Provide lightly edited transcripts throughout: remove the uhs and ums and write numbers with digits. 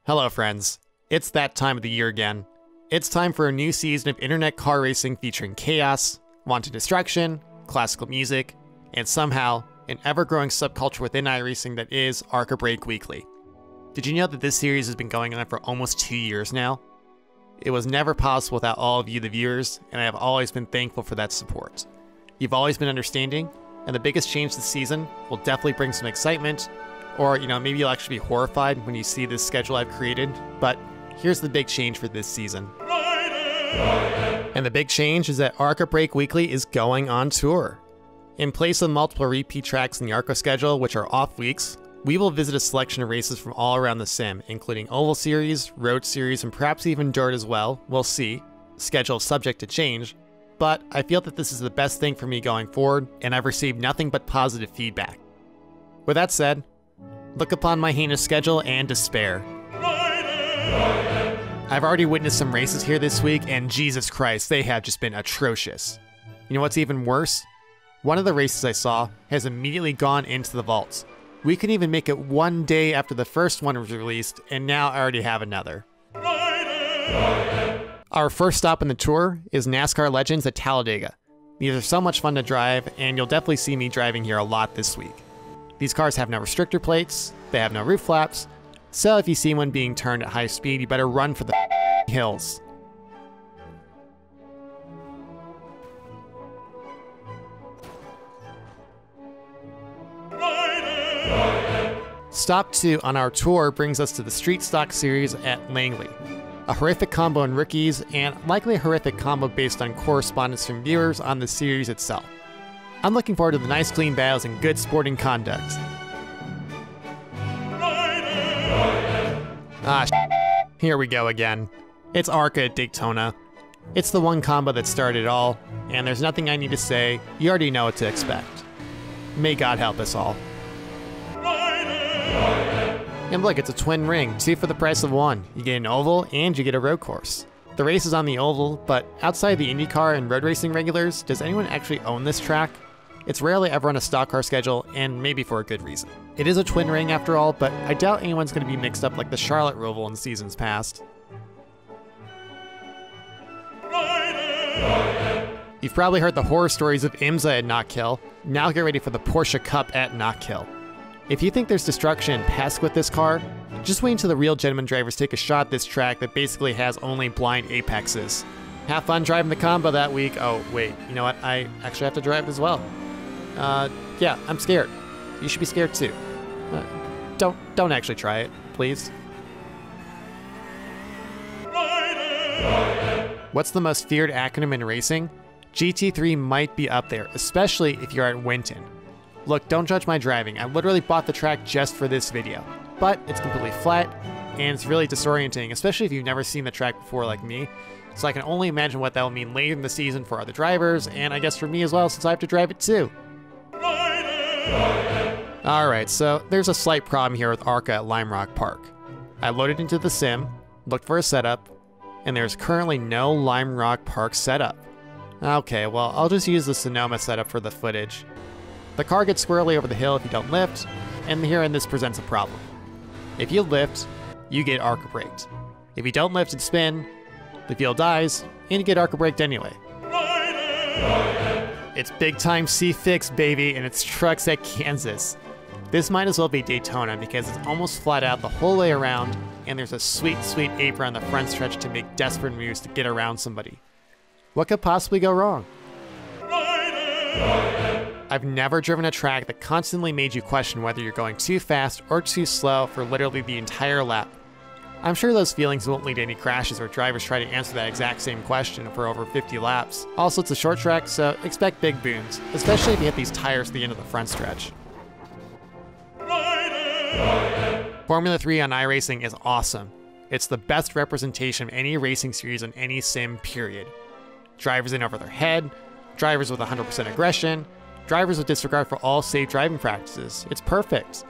Hello friends, it's that time of the year again. It's time for a new season of internet car racing featuring chaos, wanton destruction, classical music, and somehow an ever-growing subculture within iRacing that is ARCA Break Weekly. Did you know that this series has been going on for almost 2 years now? It was never possible without all of you, the viewers, and I have always been thankful for that support. You've always been understanding, and the biggest change this season will definitely bring some excitement, or, maybe you'll actually be horrified when you see this schedule I've created, but here's the big change for this season. And the big change is that ARCA Break Weekly is going on tour. In place of multiple repeat tracks in the ARCA schedule, which are off weeks, we will visit a selection of races from all around the sim, including Oval Series, Road Series, and perhaps even Dirt as well. We'll see. Schedule subject to change. But I feel that this is the best thing for me going forward, and I've received nothing but positive feedback. With that said, look upon my heinous schedule and despair. I've already witnessed some races here this week, and Jesus Christ, they have just been atrocious. You know what's even worse? One of the races I saw has immediately gone into the vaults. We couldn't even make it one day after the first one was released, and now I already have another. Our first stop in the tour is NASCAR Legends at Talladega. These are so much fun to drive, and you'll definitely see me driving here a lot this week. These cars have no restrictor plates, they have no roof flaps, so if you see one being turned at high speed, you better run for the hills. Stop 2 on our tour brings us to the Street Stock Series at Langley. A horrific combo in rookies, and likely a horrific combo based on correspondence from viewers on the series itself. I'm looking forward to the nice clean battles and good sporting conduct. Here we go again. It's ARCA at Daytona. It's the one combo that started it all, and there's nothing I need to say. You already know what to expect. May God help us all. And look, it's a twin ring, 2 for the price of 1. You get an oval and you get a road course. The race is on the oval, but outside the IndyCar and road racing regulars, does anyone actually own this track? It's rarely ever on a stock car schedule, and maybe for a good reason. It is a twin ring after all, but I doubt anyone's going to be mixed up like the Charlotte Roval in seasons past. You've probably heard the horror stories of IMSA at Knockhill. Now get ready for the Porsche Cup at Knockhill. If you think there's destruction and pests with this car, just wait until the real gentleman drivers take a shot at this track that basically has only blind apexes. Have fun driving the combo that week. Oh, wait, you know what? I actually have to drive as well. Yeah, I'm scared. You should be scared too. Don't actually try it, please. What's the most feared acronym in racing? GT3 might be up there, especially if you're at Winton. Look, don't judge my driving. I literally bought the track just for this video. But it's completely flat, and it's really disorienting, especially if you've never seen the track before like me. So I can only imagine what that will mean later in the season for other drivers, and I guess for me as well, since I have to drive it too. Alright, so there's a slight problem here with ARCA at Lime Rock Park. I loaded into the sim, looked for a setup, and there's currently no Lime Rock Park setup. Okay, well, I'll just use the Sonoma setup for the footage. The car gets squirrely over the hill if you don't lift, and herein this presents a problem. If you lift, you get ARCA braked. If you don't lift and spin, the field dies, and you get ARCA braked anyway. It's big time C-Fix, baby, and it's trucks at Kansas. This might as well be Daytona because it's almost flat out the whole way around, and there's a sweet, sweet apron on the front stretch to make desperate moves to get around somebody. What could possibly go wrong? I've never driven a track that constantly made you question whether you're going too fast or too slow for literally the entire lap. I'm sure those feelings won't lead to any crashes where drivers try to answer that exact same question for over 50 laps. Also, it's a short track, so expect big booms, especially if you hit these tires at the end of the front stretch. Formula 3 on iRacing is awesome. It's the best representation of any racing series in any sim, period. Drivers in over their head, drivers with 100% aggression, drivers with disregard for all safe driving practices. It's perfect.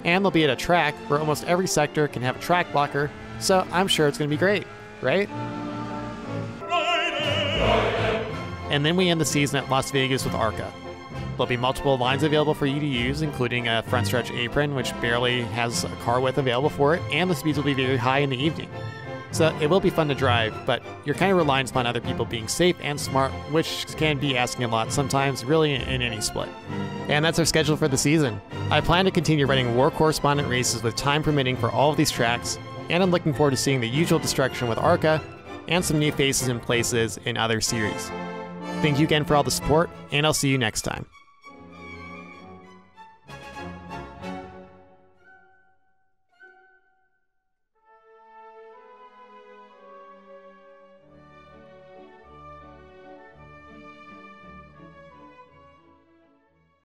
And they'll be at a track where almost every sector can have a track blocker, so I'm sure it's going to be great, right? And then we end the season at Las Vegas with ARCA. There'll be multiple lines available for you to use, including a front stretch apron, which barely has a car width available for it, and the speeds will be very high in the evening. So it will be fun to drive, but you're kind of reliant upon other people being safe and smart, which can be asking a lot sometimes, really in any split. And that's our schedule for the season. I plan to continue running War Correspondent races with time permitting for all of these tracks, and I'm looking forward to seeing the usual destruction with ARCA, and some new faces and places in other series. Thank you again for all the support, and I'll see you next time.